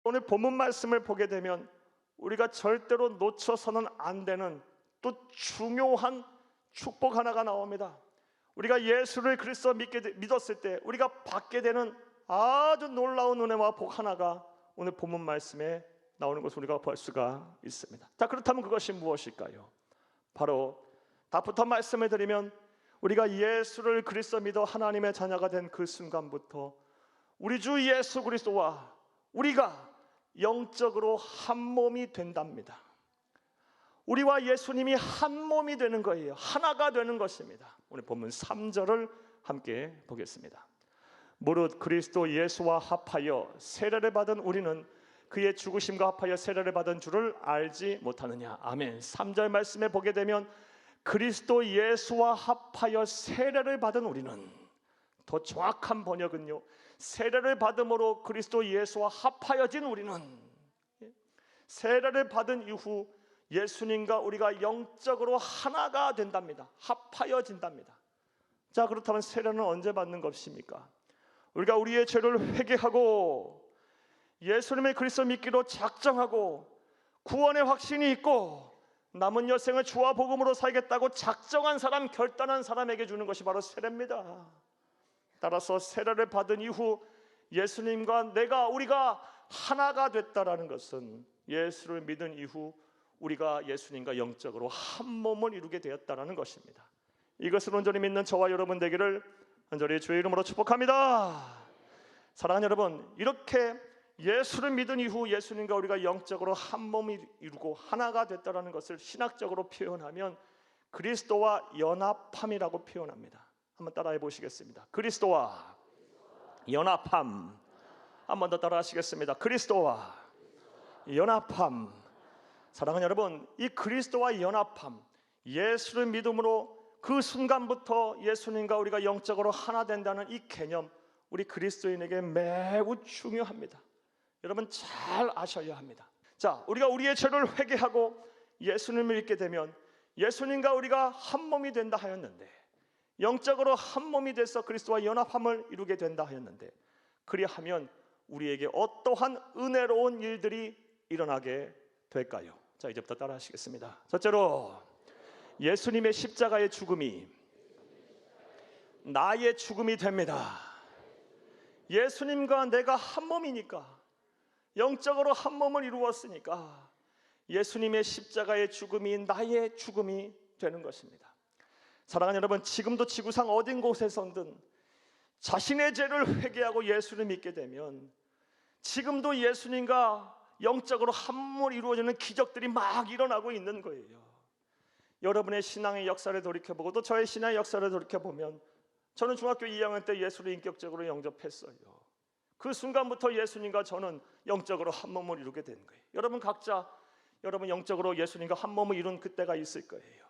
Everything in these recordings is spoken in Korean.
오늘 본문 말씀을 보게 되면 우리가 절대로 놓쳐서는 안 되는 또 중요한 축복 하나가 나옵니다. 우리가 예수를 그리스도 믿었을 때 우리가 받게 되는 아주 놀라운 은혜와 복 하나가 오늘 본문 말씀에 나오는 것을 우리가 볼 수가 있습니다. 자, 그렇다면 그것이 무엇일까요? 바로 답부터 말씀을 드리면 우리가 예수를 그리스도 믿어 하나님의 자녀가 된 그 순간부터 우리 주 예수 그리스도와 우리가 영적으로 한 몸이 된답니다. 우리와 예수님이 한 몸이 되는 거예요. 하나가 되는 것입니다. 오늘 본문 3절을 함께 보겠습니다. 무릇 그리스도 예수와 합하여 세례를 받은 우리는 그의 죽으심과 합하여 세례를 받은 줄을 알지 못하느냐. 아멘. 3절 말씀에 보게 되면 그리스도 예수와 합하여 세례를 받은 우리는, 더 정확한 번역은요, 세례를 받음으로 그리스도 예수와 합하여진 우리는, 세례를 받은 이후 예수님과 우리가 영적으로 하나가 된답니다. 합하여진답니다. 자, 그렇다면 세례는 언제 받는 것입니까? 우리가 우리의 죄를 회개하고 예수님의 그리스도 믿기로 작정하고 구원의 확신이 있고 남은 여생을 주와 복음으로 살겠다고 작정한 사람, 결단한 사람에게 주는 것이 바로 세례입니다. 따라서 세례를 받은 이후 예수님과 우리가 하나가 됐다라는 것은 예수를 믿은 이후 우리가 예수님과 영적으로 한 몸을 이루게 되었다라는 것입니다. 이것을 온전히 믿는 저와 여러분 되기를 간절히 주의 이름으로 축복합니다. 사랑하는 여러분, 이렇게 예수를 믿은 이후 예수님과 우리가 영적으로 한 몸이 이루고 하나가 됐다라는 것을 신학적으로 표현하면 그리스도와 연합함이라고 표현합니다. 한번 따라해 보시겠습니다. 그리스도와 연합함. 한번 더 따라 하시겠습니다. 그리스도와 연합함. 사랑하는 여러분, 이 그리스도와 연합함, 예수를 믿음으로 그 순간부터 예수님과 우리가 영적으로 하나 된다는 이 개념, 우리 그리스도인에게 매우 중요합니다. 여러분 잘 아셔야 합니다. 자, 우리가 우리의 죄를 회개하고 예수님을 믿게 되면 예수님과 우리가 한 몸이 된다 하였는데, 영적으로 한 몸이 돼서 그리스도와 연합함을 이루게 된다 하였는데, 그리하면 우리에게 어떠한 은혜로운 일들이 일어나게 될까요? 자, 이제부터 따라 하시겠습니다. 첫째로, 예수님의 십자가의 죽음이 나의 죽음이 됩니다. 예수님과 내가 한 몸이니까, 영적으로 한 몸을 이루었으니까 예수님의 십자가의 죽음이 나의 죽음이 되는 것입니다. 사랑하는 여러분, 지금도 지구상 어딘 곳에서든 자신의 죄를 회개하고 예수를 믿게 되면 지금도 예수님과 영적으로 한 몸을 이루어지는 기적들이 막 일어나고 있는 거예요. 여러분의 신앙의 역사를 돌이켜보고 또 저의 신앙의 역사를 돌이켜보면, 저는 중학교 2학년 때 예수를 인격적으로 영접했어요. 그 순간부터 예수님과 저는 영적으로 한 몸을 이루게 된 거예요. 여러분 각자 여러분 영적으로 예수님과 한 몸을 이룬 그때가 있을 거예요.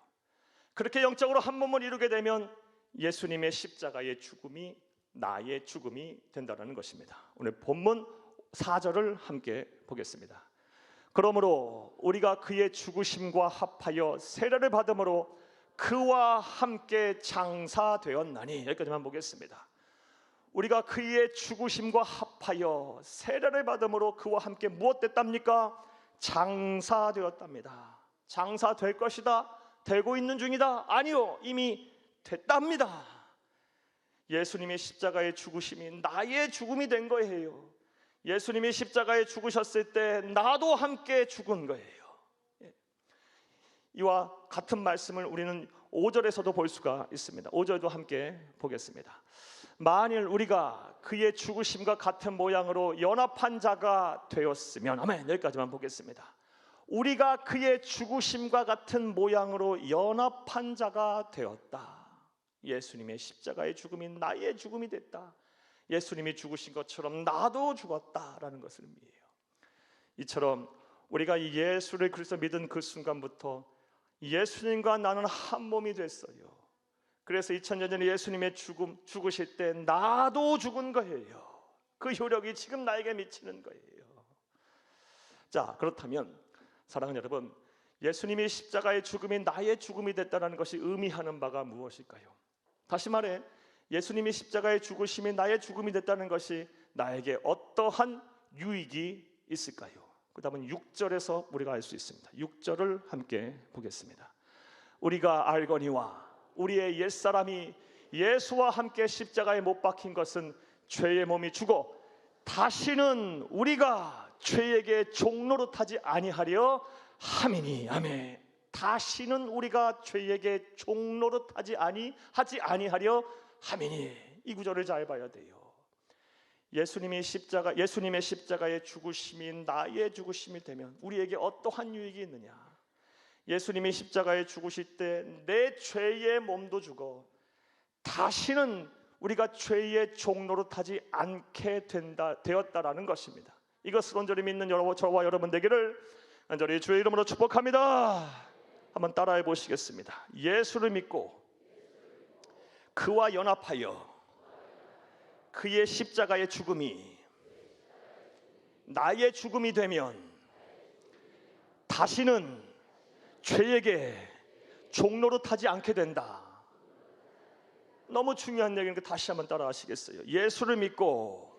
그렇게 영적으로 한 몸을 이루게 되면 예수님의 십자가의 죽음이 나의 죽음이 된다는 것입니다. 오늘 본문 4절을 함께 보겠습니다. 그러므로 우리가 그의 죽으심과 합하여 세례를 받음으로 그와 함께 장사되었나니. 여기까지만 보겠습니다. 우리가 그의 죽으심과 합하여 세례를 받음으로 그와 함께 무엇 됐답니까? 장사되었답니다. 장사될 것이다, 되고 있는 중이다? 아니요, 이미 됐답니다. 예수님의 십자가의 죽으심이 나의 죽음이 된 거예요. 예수님이 십자가에 죽으셨을 때 나도 함께 죽은 거예요. 이와 같은 말씀을 우리는 5절에서도 볼 수가 있습니다. 5절도 함께 보겠습니다. 만일 우리가 그의 죽으심과 같은 모양으로 연합한 자가 되었으면, 아멘. 여기까지만 보겠습니다. 우리가 그의 죽으심과 같은 모양으로 연합한 자가 되었다. 예수님의 십자가의 죽음이 나의 죽음이 됐다. 예수님이 죽으신 것처럼 나도 죽었다라는 것을 의미해요. 이처럼 우리가 이 예수를 그리스도 믿은 그 순간부터 예수님과 나는 한 몸이 됐어요. 그래서 2000년 전에 예수님의 죽으실 때 나도 죽은 거예요. 그 효력이 지금 나에게 미치는 거예요. 자, 그렇다면 사랑하는 여러분, 예수님이 십자가의 죽음이 나의 죽음이 됐다는 것이 의미하는 바가 무엇일까요? 다시 말해, 예수님이 십자가의 죽으심이 나의 죽음이 됐다는 것이 나에게 어떠한 유익이 있을까요? 그 다음은 6절에서 우리가 알 수 있습니다. 6절을 함께 보겠습니다. 우리가 알거니와 우리의 옛사람이 예수와 함께 십자가에 못 박힌 것은 죄의 몸이 죽어 다시는 우리가 죄에게 종노릇하지 아니하려 함이니. 아멘. 다시는 우리가 죄에게 종노릇하지 아니하려 함이니. 이 구절을 잘 봐야 돼요. 예수님의 십자가의 죽으심이 나의 죽으심이 되면 우리에게 어떠한 유익이 있느냐? 예수님이 십자가에 죽으실 때 내 죄의 몸도 죽어 다시는 우리가 죄의 종노릇하지 않게 되었다라는 것입니다. 이것을 온전히 믿는 저와 여러분 되기를 간절히 주의 이름으로 축복합니다. 한번 따라해 보시겠습니다. 예수를 믿고 그와 연합하여 그의 십자가의 죽음이 나의 죽음이 되면 다시는 죄에게 종노릇하지 않게 된다. 너무 중요한 얘기니까 다시 한번 따라 하시겠어요? 예수를 믿고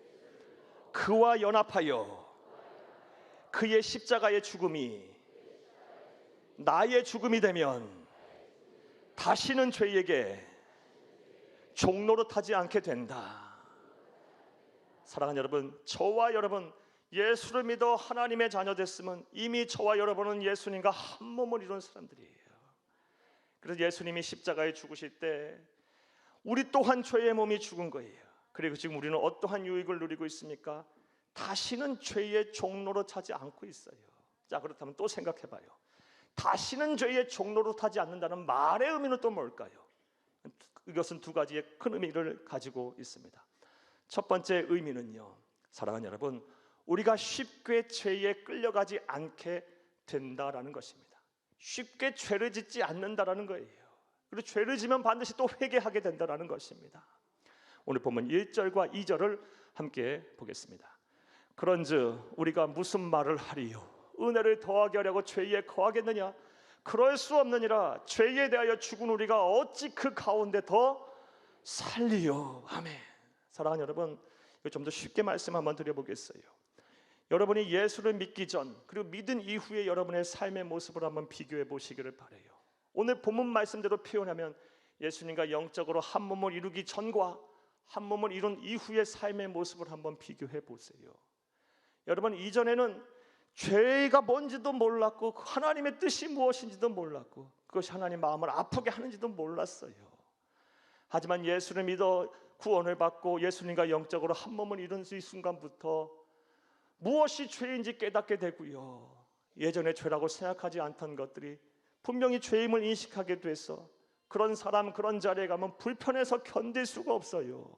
그와 연합하여 그의 십자가의 죽음이 나의 죽음이 되면 다시는 죄에게 종노릇하지 않게 된다. 사랑하는 여러분, 저와 여러분 예수를 믿어 하나님의 자녀 됐으면 이미 저와 여러분은 예수님과 한 몸을 이룬 사람들이에요. 그래서 예수님이 십자가에 죽으실 때 우리 또한 죄의 몸이 죽은 거예요. 그리고 지금 우리는 어떠한 유익을 누리고 있습니까? 다시는 죄의 종노릇하지 않고 있어요. 자, 그렇다면 또 생각해봐요. 다시는 죄의 종노릇하지 않는다는 말의 의미는 또 뭘까요? 이것은 두 가지의 큰 의미를 가지고 있습니다. 첫 번째 의미는요, 사랑하는 여러분, 우리가 쉽게 죄에 끌려가지 않게 된다라는 것입니다. 쉽게 죄를 짓지 않는다라는 거예요. 그리고 죄를 지면 반드시 또 회개하게 된다라는 것입니다. 오늘 보면 1절과 2절을 함께 보겠습니다. 그런즉 우리가 무슨 말을 하리요? 은혜를 더하게 하려고 죄에 거하겠느냐? 그럴 수 없느니라. 죄에 대하여 죽은 우리가 어찌 그 가운데 더 살리요? 아멘. 사랑하는 여러분, 좀 더 쉽게 말씀 한번 드려보겠어요. 여러분이 예수를 믿기 전 그리고 믿은 이후에 여러분의 삶의 모습을 한번 비교해 보시기를 바라요. 오늘 본문 말씀대로 표현하면 예수님과 영적으로 한 몸을 이루기 전과 한 몸을 이룬 이후의 삶의 모습을 한번 비교해 보세요. 여러분, 이전에는 죄가 뭔지도 몰랐고 하나님의 뜻이 무엇인지도 몰랐고 그것이 하나님 마음을 아프게 하는지도 몰랐어요. 하지만 예수를 믿어 구원을 받고 예수님과 영적으로 한 몸을 이룬 이 순간부터 무엇이 죄인지 깨닫게 되고요, 예전에 죄라고 생각하지 않던 것들이 분명히 죄임을 인식하게 돼서 그런 사람 그런 자리에 가면 불편해서 견딜 수가 없어요.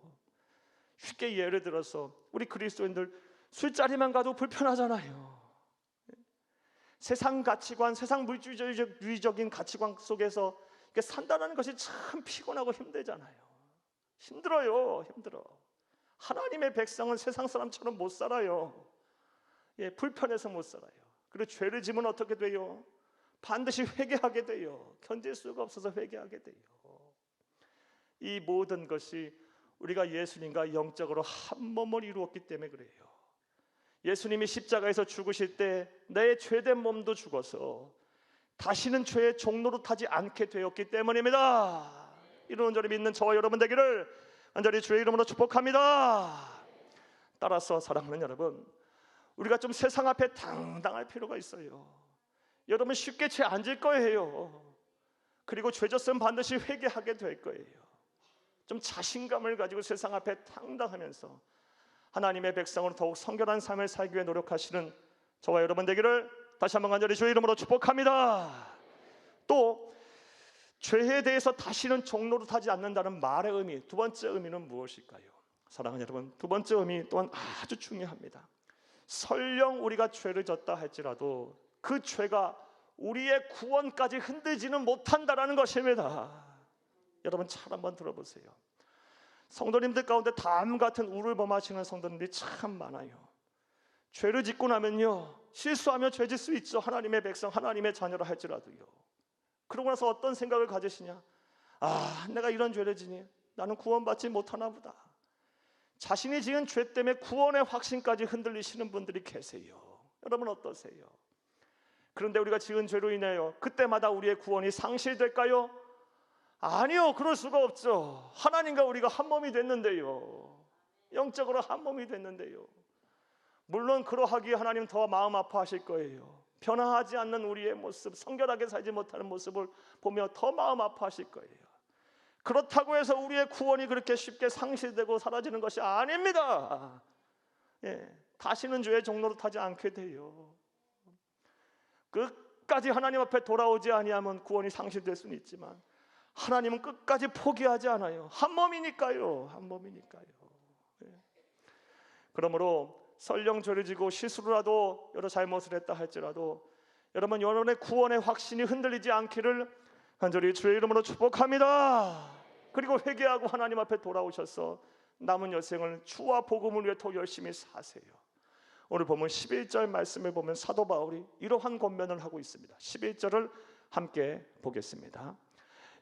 쉽게 예를 들어서 우리 그리스도인들 술자리만 가도 불편하잖아요. 세상 가치관, 세상 물질주의적인 가치관 속에서 산다는 것이 참 피곤하고 힘들잖아요. 힘들어요. 하나님의 백성은 세상 사람처럼 못 살아요. 불편해서 못 살아요. 그리고 죄를 지면 어떻게 돼요? 반드시 회개하게 돼요. 견딜 수가 없어서 회개하게 돼요. 이 모든 것이 우리가 예수님과 영적으로 한 몸을 이루었기 때문에 그래요. 예수님이 십자가에서 죽으실 때 내 죄된 몸도 죽어서 다시는 죄의 종노릇하지 않게 되었기 때문입니다. 이런 온전히 믿는 저와 여러분 되기를 간절히 주의 이름으로 축복합니다. 따라서 사랑하는 여러분, 우리가 좀 세상 앞에 당당할 필요가 있어요. 여러분 쉽게 죄 안 질 거예요. 그리고 죄 졌으면 반드시 회개하게 될 거예요. 좀 자신감을 가지고 세상 앞에 당당하면서 하나님의 백성으로 더욱 성결한 삶을 살기 위해 노력하시는 저와 여러분 되기를 다시 한번 간절히 주의 이름으로 축복합니다. 또 죄에 대해서 다시는 종노릇하지 않는다는 말의 의미, 두 번째 의미는 무엇일까요? 사랑하는 여러분, 두 번째 의미 또한 아주 중요합니다. 설령 우리가 죄를 졌다 할지라도 그 죄가 우리의 구원까지 흔들지는 못한다라는 것입니다. 여러분 잘 한번 들어보세요. 성도님들 가운데 다음 같은 우를 범하시는 성도님들이 참 많아요. 죄를 짓고 나면요, 실수하며 죄 짓을 수 있죠. 하나님의 백성, 하나님의 자녀라 할지라도요. 그러고 나서 어떤 생각을 가지시냐? 내가 이런 죄를 지니 나는 구원받지 못하나 보다. 자신이 지은 죄 때문에 구원의 확신까지 흔들리시는 분들이 계세요. 그러면 어떠세요? 그런데 우리가 지은 죄로 인하여 그때마다 우리의 구원이 상실될까요? 아니요, 그럴 수가 없죠. 하나님과 우리가 한 몸이 됐는데요. 영적으로 한 몸이 됐는데요. 물론 그러하기에 하나님 더 마음 아파하실 거예요. 변화하지 않는 우리의 모습, 성결하게 살지 못하는 모습을 보며 더 마음 아파하실 거예요. 그렇다고 해서 우리의 구원이 그렇게 쉽게 상실되고 사라지는 것이 아닙니다. 다시는 죄의 종로로 타지 않게 돼요. 끝까지 하나님 앞에 돌아오지 아니하면 구원이 상실될 수는 있지만 하나님은 끝까지 포기하지 않아요. 한 몸이니까요. 한 몸이니까요. 그러므로 설령 죄를 지고 실수라도 여러 잘못을 했다 할지라도 여러분 여러분의 구원의 확신이 흔들리지 않기를 간절히 주의 이름으로 축복합니다. 그리고 회개하고 하나님 앞에 돌아오셔서 남은 여생을 주와 복음을 위해 더 열심히 사세요. 오늘 보면 11절 말씀을 보면 사도 바울이 이러한 권면을 하고 있습니다. 11절을 함께 보겠습니다.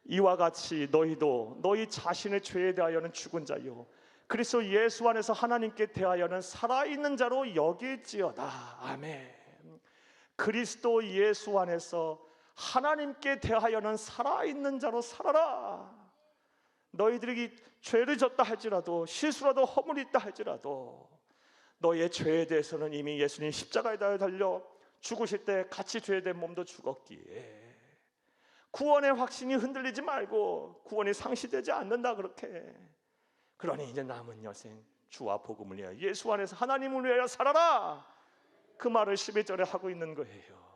이와 같이 너희도 너희 자신의 죄에 대하여는 죽은 자요 그리스도 예수 안에서 하나님께 대하여는 살아있는 자로 여길지어다. 아멘. 그리스도 예수 안에서 하나님께 대하여는 살아있는 자로 살아라. 너희들이 죄를 졌다 할지라도 실수라도 허물이 있다 할지라도 너의 죄에 대해서는 이미 예수님 십자가에 달려 죽으실 때 같이 죄된 몸도 죽었기에 구원의 확신이 흔들리지 말고 구원이 상실되지 않는다. 그렇게 그러니 이제 남은 여생 주와 복음을 위하여 예수 안에서 하나님을 위하여 살아라. 그 말을 11절에 하고 있는 거예요.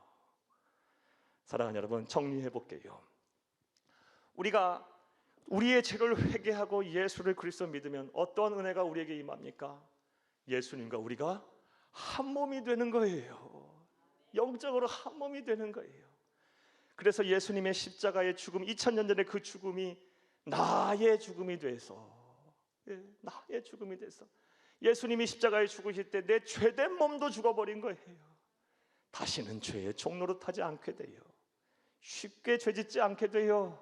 사랑하는 여러분, 정리해 볼게요. 우리가 우리의 죄를 회개하고 예수를 그리스도 믿으면 어떤 은혜가 우리에게 임합니까? 예수님과 우리가 한 몸이 되는 거예요. 영적으로 한 몸이 되는 거예요. 그래서 예수님의 십자가의 죽음, 2000년 전에 그 죽음이 나의 죽음이 돼서 나의 죽음이 돼서 예수님이 십자가에 죽으실 때 내 죄된 몸도 죽어버린 거예요. 다시는 죄의 종로로 타지 않게 돼요. 쉽게 죄짓지 않게 돼요.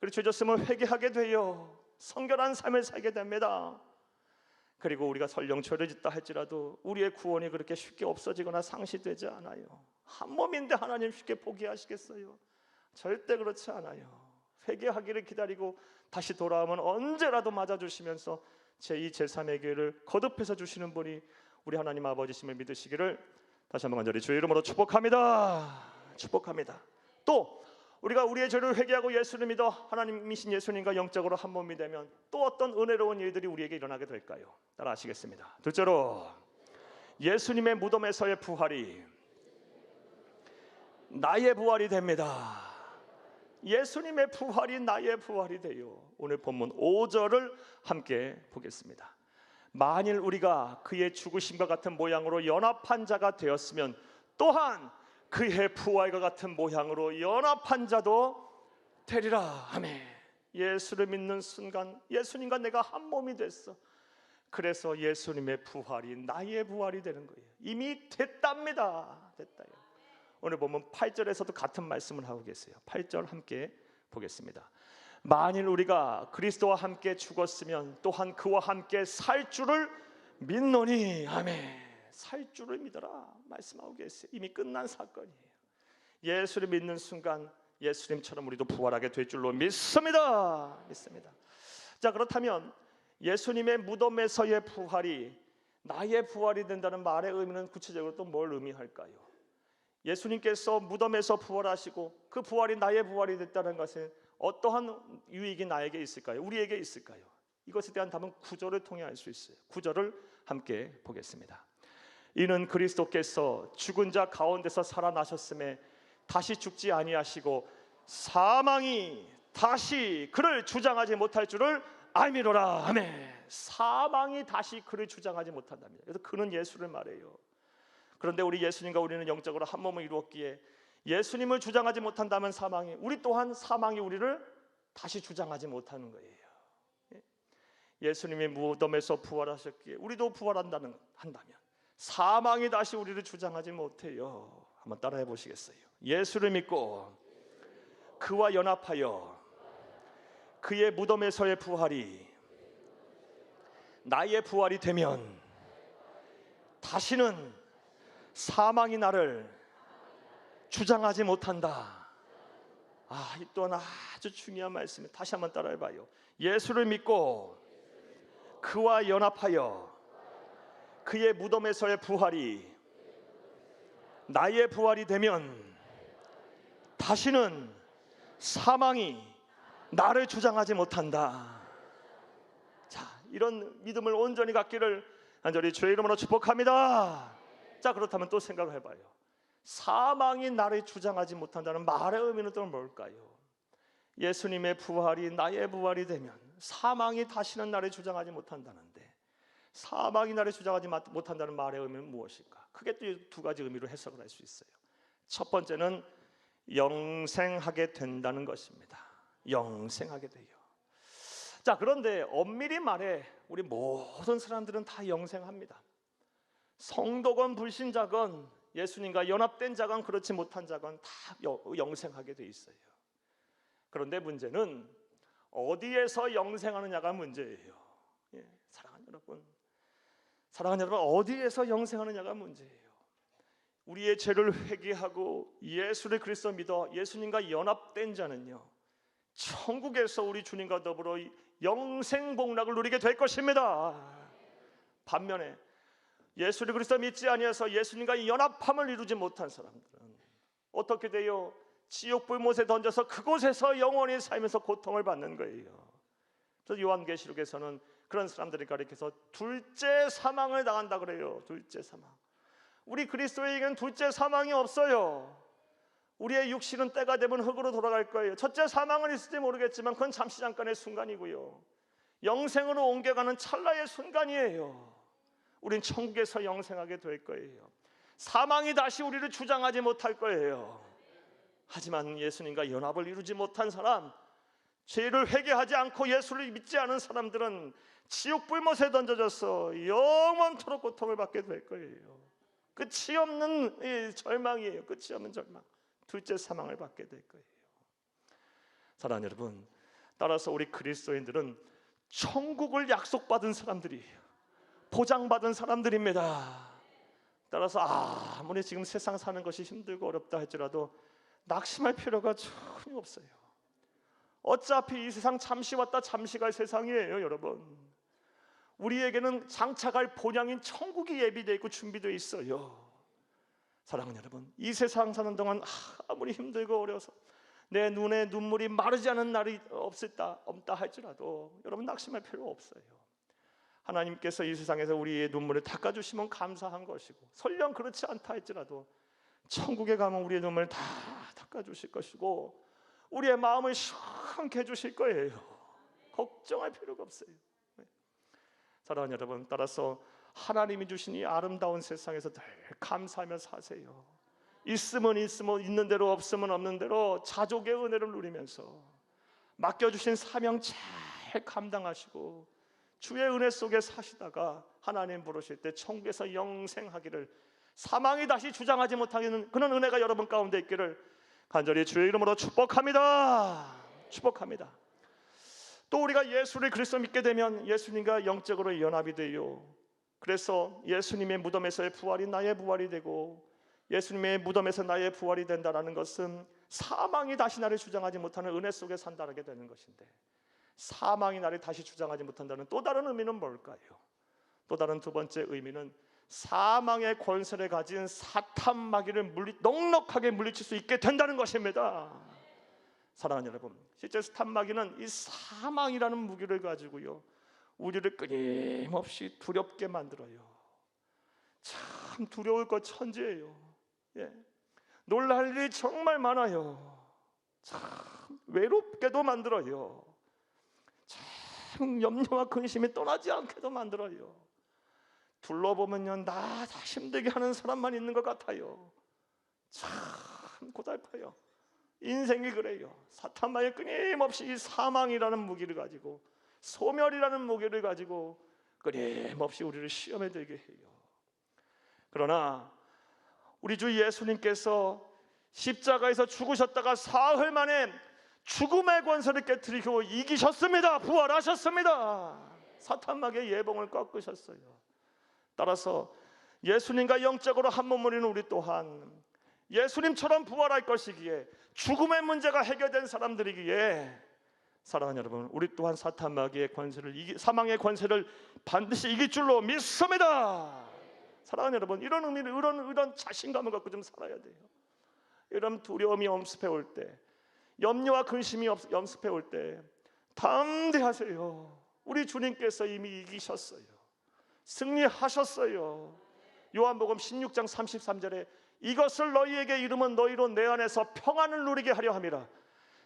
그리고 죄졌으면 회개하게 돼요. 성결한 삶을 살게 됩니다. 그리고 우리가 설령 죄를 짓다 할지라도 우리의 구원이 그렇게 쉽게 없어지거나 상실되지 않아요. 한 몸인데 하나님 쉽게 포기하시겠어요? 절대 그렇지 않아요. 회개하기를 기다리고 다시 돌아오면 언제라도 맞아주시면서 제2, 제3의 기회를 거듭해서 주시는 분이 우리 하나님 아버지심을 믿으시기를 다시 한번 간절히 주의 이름으로 축복합니다. 축복합니다. 또 우리가 우리의 죄를 회개하고 예수를 믿어 하나님이신 예수님과 영적으로 한 몸이 되면 또 어떤 은혜로운 일들이 우리에게 일어나게 될까요? 따라 하시겠습니다. 둘째로 예수님의 무덤에서의 부활이 나의 부활이 됩니다. 예수님의 부활이 나의 부활이 돼요. 오늘 본문 5절을 함께 보겠습니다. 만일 우리가 그의 죽으심과 같은 모양으로 연합한 자가 되었으면 또한 그의 부활과 같은 모양으로 연합한 자도 되리라. 아멘. 예수를 믿는 순간 예수님과 내가 한 몸이 됐어. 그래서 예수님의 부활이 나의 부활이 되는 거예요. 이미 됐답니다. 됐다요. 오늘 보면 8절에서도 같은 말씀을 하고 계세요. 8절 함께 보겠습니다. 만일 우리가 그리스도와 함께 죽었으면 또한 그와 함께 살 줄을 믿노니. 아멘. 살 줄을 믿어라 말씀하고 계세요. 이미 끝난 사건이에요. 예수를 믿는 순간 예수님처럼 우리도 부활하게 될 줄로 믿습니다. 믿습니다. 자, 그렇다면 예수님의 무덤에서의 부활이 나의 부활이 된다는 말의 의미는 구체적으로 또 뭘 의미할까요? 예수님께서 무덤에서 부활하시고 그 부활이 나의 부활이 됐다는 것은 어떠한 유익이 나에게 있을까요? 우리에게 있을까요? 이것에 대한 답은 9절을 통해 알 수 있어요. 9절을 함께 보겠습니다. 이는 그리스도께서 죽은 자 가운데서 살아나셨음에 다시 죽지 아니하시고 사망이 다시 그를 주장하지 못할 줄을 알미로라. 아멘. 사망이 다시 그를 주장하지 못한답니다. 그래서 그는 예수를 말해요. 그런데 우리 예수님과 우리는 영적으로 한 몸을 이루었기에 예수님을 주장하지 못한다면 사망이, 우리 또한 사망이 우리를 다시 주장하지 못하는 거예요. 예수님이 무덤에서 부활하셨기에 우리도 부활한다면 사망이 다시 우리를 주장하지 못해요. 한번 따라해 보시겠어요? 예수를 믿고 그와 연합하여 그의 무덤에서의 부활이 나의 부활이 되면 다시는 사망이 나를 주장하지 못한다. 이 또한 아주 중요한 말씀이에요. 다시 한번 따라해봐요. 예수를 믿고 그와 연합하여 그의 무덤에서의 부활이 나의 부활이 되면 다시는 사망이 나를 주장하지 못한다. 자, 이런 믿음을 온전히 갖기를 간절히 주의 이름으로 축복합니다. 자, 그렇다면 또 생각을 해봐요. 사망이 나를 주장하지 못한다는 말의 의미는 또 뭘까요? 예수님의 부활이 나의 부활이 되면 사망이 다시는 나를 주장하지 못한다는데, 사망이 나를 주장하지 못한다는 말의 의미는 무엇일까? 크게 또 두 가지 의미로 해석을 할 수 있어요. 첫 번째는 영생하게 된다는 것입니다. 영생하게 돼요. 자, 그런데 엄밀히 말해 우리 모든 사람들은 다 영생합니다. 성도건 불신자건 예수님과 연합된 자건 그렇지 못한 자건 다 영생하게 돼 있어요. 그런데 문제는 어디에서 영생하느냐가 문제예요. 사랑하는 여러분, 어디에서 영생하느냐가 문제예요. 우리의 죄를 회개하고 예수를 그리스도 믿어 예수님과 연합된 자는요, 천국에서 우리 주님과 더불어 영생 복락을 누리게 될 것입니다. 반면에 예수를 그리스도 믿지 아니해서 예수님과 연합함을 이루지 못한 사람들은 어떻게 돼요? 지옥 불못에 던져서 그곳에서 영원히 살면서 고통을 받는 거예요. 그래서 요한계시록에서는 그런 사람들을 가리켜서 둘째 사망을 당한다 그래요. 둘째 사망. 우리 그리스도에게는 둘째 사망이 없어요. 우리의 육신은 때가 되면 흙으로 돌아갈 거예요. 첫째 사망은 있을지 모르겠지만 그건 잠시 잠깐의 순간이고요, 영생으로 옮겨가는 찰나의 순간이에요. 우린 천국에서 영생하게 될 거예요. 사망이 다시 우리를 주장하지 못할 거예요. 하지만 예수님과 연합을 이루지 못한 사람, 죄를 회개하지 않고 예수를 믿지 않은 사람들은 지옥 불못에 던져져서 영원토록 고통을 받게 될 거예요. 끝이 없는 절망이에요. 끝이 없는 절망, 둘째 사망을 받게 될 거예요. 사랑하는 여러분, 따라서 우리 그리스도인들은 천국을 약속받은 사람들이에요. 보장받은 사람들입니다. 따라서 아무리 지금 세상 사는 것이 힘들고 어렵다 할지라도 낙심할 필요가 전혀 없어요. 어차피 이 세상 잠시 왔다 잠시 갈 세상이에요. 여러분, 우리에게는 장차갈 본향인 천국이 예비되어 있고 준비되어 있어요. 사랑하는 여러분, 이 세상 사는 동안 아무리 힘들고 어려워서 내 눈에 눈물이 마르지 않은 날이 없다 할지라도 여러분 낙심할 필요 없어요. 하나님께서 이 세상에서 우리의 눈물을 닦아주시면 감사한 것이고, 설령 그렇지 않다 할지라도 천국에 가면 우리의 눈물을 다 닦아주실 것이고 우리의 마음을 시원케 해주실 거예요. 걱정할 필요가 없어요. 사랑하는 여러분, 따라서 하나님이 주신 이 아름다운 세상에서 늘 감사하며 사세요. 있으면 있는 대로, 없으면 없는 대로 자족의 은혜를 누리면서 맡겨주신 사명 잘 감당하시고 주의 은혜 속에 사시다가 하나님 부르실 때 천국에서 영생하기를, 사망이 다시 주장하지 못하는 그런 은혜가 여러분 가운데 있기를 간절히 주의 이름으로 축복합니다. 축복합니다. 또 우리가 예수를 그리스도 믿게 되면 예수님과 영적으로 연합이 돼요. 그래서 예수님의 무덤에서의 부활이 나의 부활이 되고 예수님의 무덤에서 나의 부활이 된다는 것은 사망이 다시 나를 주장하지 못하는 은혜 속에 산다게 되는 것인데, 사망이 나를 다시 주장하지 못한다는 또 다른 의미는 뭘까요? 또 다른 두 번째 의미는 사망의 권세를 가진 사탄 마귀를 넉넉하게 물리칠 수 있게 된다는 것입니다. 사랑하는 여러분, 실제 사탄 마귀는 이 사망이라는 무기를 가지고요, 우리를 끊임없이 두렵게 만들어요. 참 두려울 것 천지예요. 놀랄 일이 정말 많아요. 참 외롭게도 만들어요. 참 염려와 근심이 떠나지 않게도 만들어요. 둘러보면요, 나 다 힘들게 하는 사람만 있는 것 같아요. 참 고달파요. 인생이 그래요. 사탄마귀 끊임없이 이 사망이라는 무기를 가지고, 소멸이라는 무기를 가지고 끊임없이 우리를 시험에 들게 해요. 그러나 우리 주 예수님께서 십자가에서 죽으셨다가 사흘 만에 죽음의 권세를 깨뜨리고 이기셨습니다. 부활하셨습니다. 사탄마귀의 예봉을 꺾으셨어요. 따라서 예수님과 영적으로 한 몸을 이루는 우리 또한 예수님처럼 부활할 것이기에, 죽음의 문제가 해결된 사람들이기에, 사랑하는 여러분, 우리 또한 사탄 마귀의 권세를, 사망의 권세를 반드시 이길 줄로 믿습니다. 사랑하는 여러분, 이런 의미를, 이런 자신감을 갖고 좀 살아야 돼요. 이런 두려움이 엄습해 올 때, 염려와 근심이 엄습해 올 때 담대하세요. 우리 주님께서 이미 이기셨어요. 승리하셨어요. 요한복음 16장 33절에 이것을 너희에게 이르면 너희로 내 안에서 평안을 누리게 하려 함이라.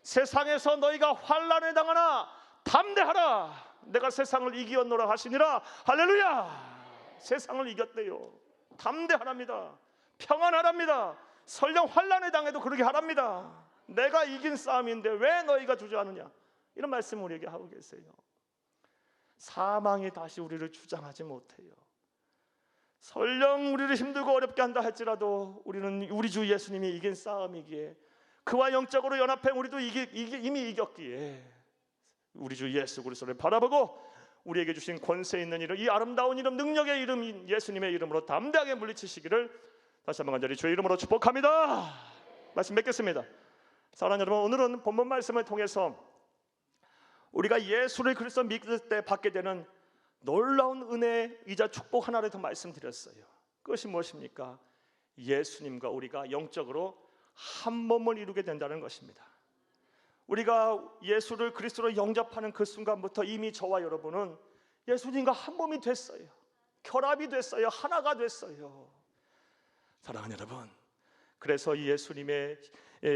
세상에서 너희가 환난을 당하나 담대하라. 내가 세상을 이기었노라 하시니라. 할렐루야. 세상을 이겼대요. 담대하랍니다. 평안하랍니다. 설령 환난을 당해도 그러게 하랍니다. 내가 이긴 싸움인데 왜 너희가 주저하느냐, 이런 말씀을 우리에게 하고 계세요. 사망이 다시 우리를 주장하지 못해요. 설령 우리를 힘들고 어렵게 한다 할지라도 우리는 우리 주 예수님이 이긴 싸움이기에, 그와 영적으로 연합해 우리도 이미 이겼기에, 우리 주 예수 그리스도를 바라보고 우리에게 주신 권세 있는 이름, 이 아름다운 이름, 능력의 이름인 예수님의 이름으로 담대하게 물리치시기를 다시 한번 간절히 주의 이름으로 축복합니다. 말씀 맺겠습니다. 사랑하는 여러분, 오늘은 본문 말씀을 통해서 우리가 예수를 그리스도 믿을 때 받게 되는 놀라운 은혜이자 축복 하나를 더 말씀드렸어요. 그것이 무엇입니까? 예수님과 우리가 영적으로 한 몸을 이루게 된다는 것입니다. 우리가 예수를 그리스도로 영접하는 그 순간부터 이미 저와 여러분은 예수님과 한 몸이 됐어요. 결합이 됐어요. 하나가 됐어요. 사랑하는 여러분, 그래서 예수님의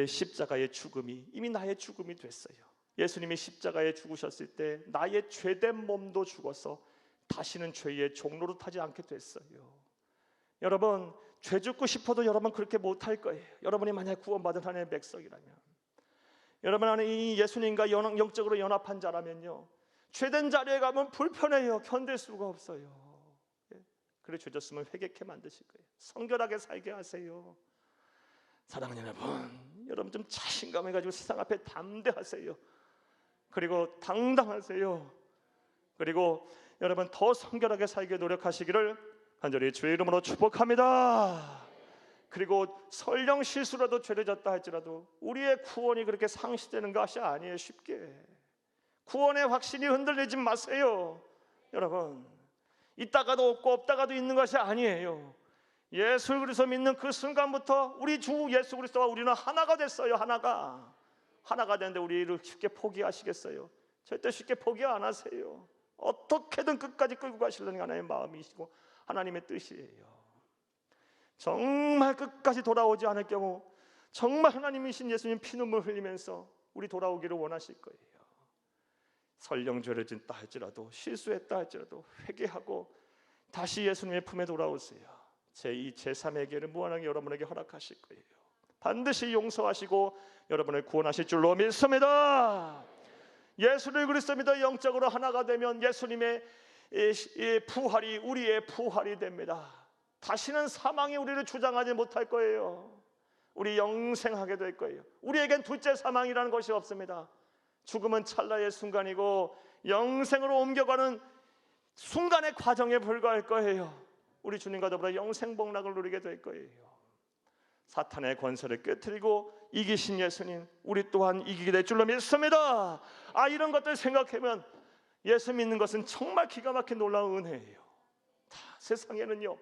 십자가의 죽음이 이미 나의 죽음이 됐어요. 예수님이 십자가에 죽으셨을 때 나의 죄된 몸도 죽어서 다시는 죄의 종로로 타지 않게 됐어요. 여러분, 죄 짓고 싶어도 여러분 그렇게 못할 거예요. 여러분이 만약 구원받은 하나님의 백성이라면, 여러분 안에 이 예수님과 영적으로 연합한 자라면요, 죄된 자리에 가면 불편해요. 견딜 수가 없어요. 그래, 죄 졌으면 회개케 만드실 거예요. 성결하게 살게 하세요. 사랑하는 여러분 좀 자신감을 가지고 세상 앞에 담대하세요. 그리고 당당하세요. 그리고 여러분 더 성결하게 살게 노력하시기를 간절히 주의 이름으로 축복합니다. 그리고 설령 실수라도 죄를 졌다 할지라도 우리의 구원이 그렇게 상실되는 것이 아니에요. 쉽게 구원의 확신이 흔들리지 마세요. 여러분, 있다가도 없고 없다가도 있는 것이 아니에요. 예수 그리스도 믿는 그 순간부터 우리 주 예수 그리스도와 우리는 하나가 됐어요. 하나가 되는데 우리를 쉽게 포기하시겠어요? 절대 쉽게 포기 안 하세요. 어떻게든 끝까지 끌고 가시려는 하나님의 마음이시고 하나님의 뜻이에요. 정말 끝까지 돌아오지 않을 경우 정말 하나님이신 예수님 피눈물 흘리면서 우리 돌아오기를 원하실 거예요. 설령 죄를 짓다 할지라도, 실수했다 할지라도 회개하고 다시 예수님의 품에 돌아오세요. 제2, 제3의 기회를 무한하게 여러분에게 허락하실 거예요. 반드시 용서하시고 여러분을 구원하실 줄로 믿습니다. 예수를 그리스도 믿어 영적으로 하나가 되면 예수님의 부활이 우리의 부활이 됩니다. 다시는 사망이 우리를 주장하지 못할 거예요. 우리 영생하게 될 거예요. 우리에겐 둘째 사망이라는 것이 없습니다. 죽음은 찰나의 순간이고 영생으로 옮겨가는 순간의 과정에 불과할 거예요. 우리 주님과 더불어 영생복락을 누리게 될 거예요. 사탄의 권세를 깨트리고 이기신 예수님, 우리 또한 이기게 될 줄로 믿습니다. 이런 것들 생각하면 예수 믿는 것은 정말 기가 막힌 놀라운 은혜예요. 세상에는요,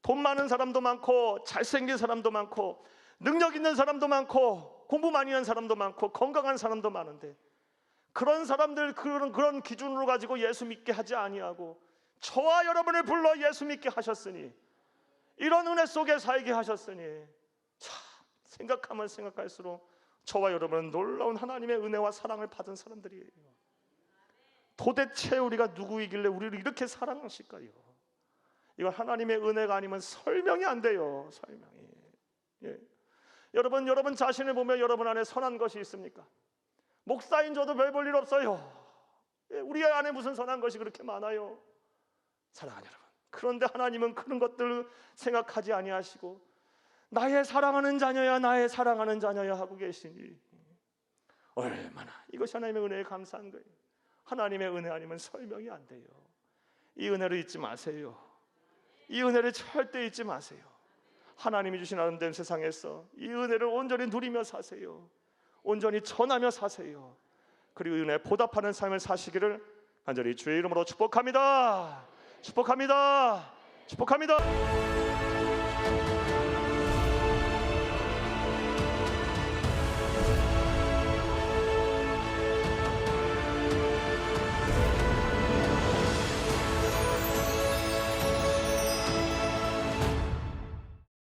돈 많은 사람도 많고 잘생긴 사람도 많고 능력 있는 사람도 많고 공부 많이 한 사람도 많고 건강한 사람도 많은데, 그런 사람들 그런 기준으로 가지고 예수 믿게 하지 아니하고 저와 여러분을 불러 예수 믿게 하셨으니, 이런 은혜 속에 살게 하셨으니, 참 생각하면 생각할수록 저와 여러분은 놀라운 하나님의 은혜와 사랑을 받은 사람들이에요. 도대체 우리가 누구이길래 우리를 이렇게 사랑하실까요? 이건 하나님의 은혜가 아니면 설명이 안 돼요. 설명이. 여러분 자신을 보면 여러분 안에 선한 것이 있습니까? 목사인 저도 별 볼 일 없어요. 우리 안에 무슨 선한 것이 그렇게 많아요? 사랑하는 여러분, 그런데 하나님은 그런 것들을 생각하지 아니하시고 나의 사랑하는 자녀야 하고 계시니 얼마나 이것이 하나님의 은혜에 감사한 거예요. 하나님의 은혜 아니면 설명이 안 돼요. 이 은혜를 잊지 마세요. 이 은혜를 절대 잊지 마세요. 하나님이 주신 아름다운 세상에서 이 은혜를 온전히 누리며 사세요. 온전히 전하며 사세요. 그리고 이 은혜에 보답하는 삶을 사시기를 간절히 주의 이름으로 축복합니다. 축복합니다. 축복합니다.